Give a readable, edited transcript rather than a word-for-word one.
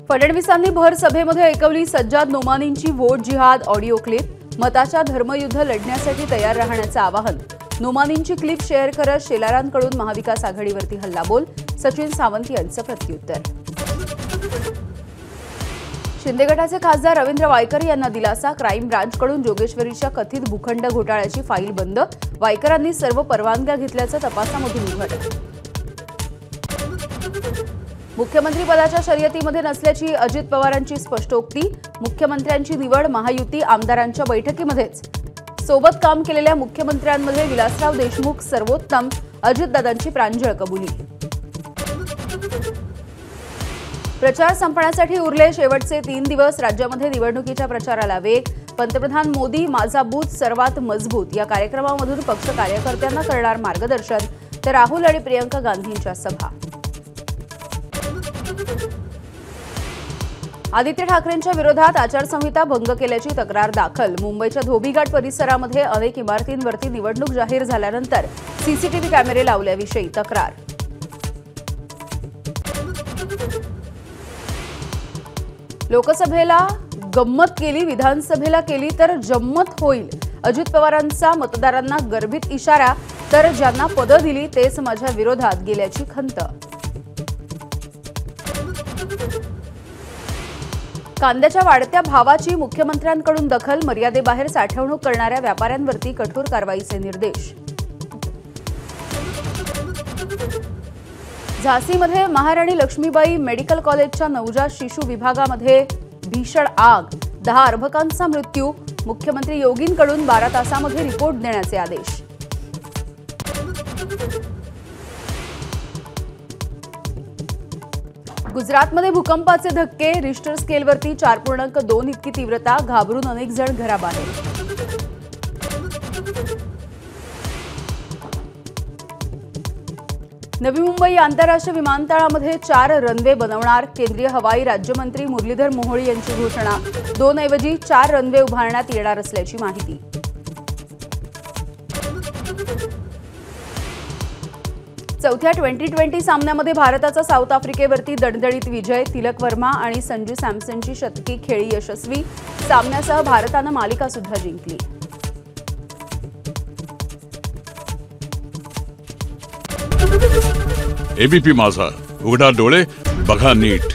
फडणवीसांनी भर सभेमध्ये ऐकवली सज्जाद नोमानींची वोट जिहाद ऑडिओ क्लिप। मताच्या धर्मयुद्ध लढण्यासाठी तयार राहण्याचे आवाहन। नोमानींची क्लिप शेअर करत शेलारांकडून महाविकास आघाडीवरती हल्लाबोल। सचिन सावंत यांचं प्रत्युत्तर। शिंदे गटाचे खासदार रवींद्र वायकर यांना दिलासा। क्राईम ब्रांचकडून जोगेश्वरीच्या कथित भूखंड घोटाळ्याची फाईल बंद। वायकरांनी सर्व परवानग्या घेतल्याचं तपासामधून उघड। मुख्यमंत्री पदाच्या शर्यतीमध्ये नसल्याची अजित पवारांची स्पष्टोक्ती। मुख्यमंत्र्यांची निवड महायुती आमदारांच्या बैठकीमध्येच। सोबत काम केलेल्या मुख्यमंत्र्यांमध्ये विलासराव देशमुख सर्वोत्तम। अजितदादांची प्रांजळ कबुली। प्रचार संपण्यासाठी उरले शेवटचे 3 दिवस। राज्यामध्ये निवडणुकीच्या प्रचाराला वेग। पंतप्रधान मोदी माझा बूथ सर्वात मजबूत या कार्यक्रमामधून पक्ष कार्यकर्त्यांना करणार मार्गदर्शन। तर राहुल आणि प्रियंका गांधींच्या सभा। आदित्य ठाकरेंच्या विरोधात आचारसंहिता भंग केल्याची तक्रार दाखल। मुंबईच्या धोबीघाट परिसरामध्ये अनेक इमारतींवरती निवडणूक जाहीर झाल्यानंतर सीसीटीव्ही कॅमेरे लावल्याविषयी तक्रार। लोकसभेला गंमत केली, विधानसभेला केली तर जम्मत होईल। अजित पवारांचा मतदारांना गर्भित इशारा। तर ज्यांना पदं दिली तेच माझ्या विरोधात गेल्याची खंत। कांद्याच्या वाढत्या भावाची मुख्यमंत्र्यांकडून दखल। मर्यादेबाहेर साठवणूक करणाऱ्या व्यापाऱ्यांवरती कठोर कारवाईचे निर्देश। झाशीमध्ये महाराणी लक्ष्मीबाई मेडिकल कॉलेजच्या नवजात शिशु विभागामध्ये भीषण आग। 10 अर्भकांचा मृत्यू। मुख्यमंत्री योगींकडून 12 तासामध्ये रिपोर्ट देण्याचे आदेश। गुजरातमध्ये भूकंपाचे धक्के। रिश्टर स्केलवरती 4.2 इतकी तीव्रता। घाबरून अनेक जण घराबाहेर। नवी मुंबई आंतरराष्ट्रीय विमानतळामध्ये 4 रनवे बनवणार। केंद्रीय हवाई राज्यमंत्री मुरलीधर मोहोळ यांची घोषणा। 2 ऐवजी 4 रनवे उभारण्यात येणार असल्याची माहिती। चौथ्या T20 सामन्यामध्ये भारताचा साऊथ आफ्रिकेवरती दणदणीत विजय। तिलक वर्मा आणि संजू सॅमसनची शतकी खेळी यशस्वी। सामन्यासह भारतानं मालिका सुद्धा जिंकली। एबीपी माझा, उघडा डोळे बघा नीट।